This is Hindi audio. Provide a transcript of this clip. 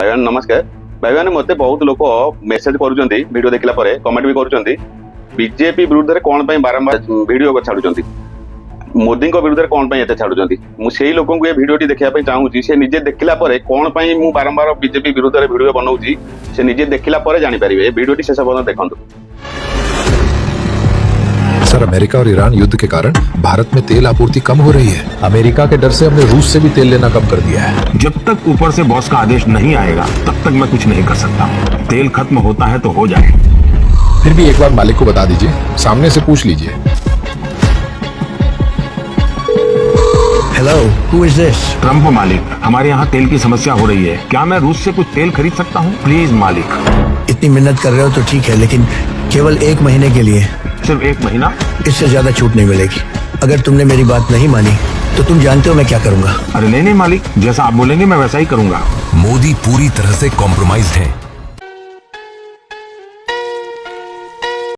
भाईवान नमस्कार। भाईवान मते बहुत लोक मेसेज करूछंती वीडियो देखला परे कमेंट भी करूछंती बीजेपी विरुद्ध रे कोन पई बारंबार वीडियो को छाडुछंती मोदी को विरुद्ध रे कोन पई एते छाडुछंती मु सेही लोकन को ए वीडियोटी देखिया पई चाहूची से निजे देखला परे कोन पई मु बारंबार बीजेपी विरुद्ध रे वीडियो बनाउची से निजे देखला परे जानि परिबे ए वीडियोटी शेष पर्यंत देखंतु। सर अमेरिका और ईरान युद्ध के कारण भारत में तेल आपूर्ति कम हो रही है। अमेरिका के डर से हमने रूस से भी तेल लेना कम कर दिया है। जब तक ऊपर से बॉस का आदेश नहीं आएगा तब तक मैं कुछ नहीं कर सकता। तेल खत्म होता है तो हो जाए। फिर भी एक बार मालिक को बता दीजिए, सामने से पूछ लीजिए। Hello, who is this? Trump मालिक, हमारे यहाँ तेल की समस्या हो रही है। क्या मैं रूस से कुछ तेल खरीद सकता हूँ? प्लीज मालिक। इतनी मेहनत कर रहे हो तो ठीक है, लेकिन केवल 1 महीने के लिए। सिर्फ 1 महीना? इससे ज्यादा छूट नहीं मिलेगी। अगर तुमने मेरी बात नहीं मानी तो तुम जानते हो मैं क्या करूंगा। अरे नहीं मालिक, जैसा आप बोलेंगे मैं वैसा ही करूंगा। मोदी पूरी तरह से कॉम्प्रोमाइज्ड हैं।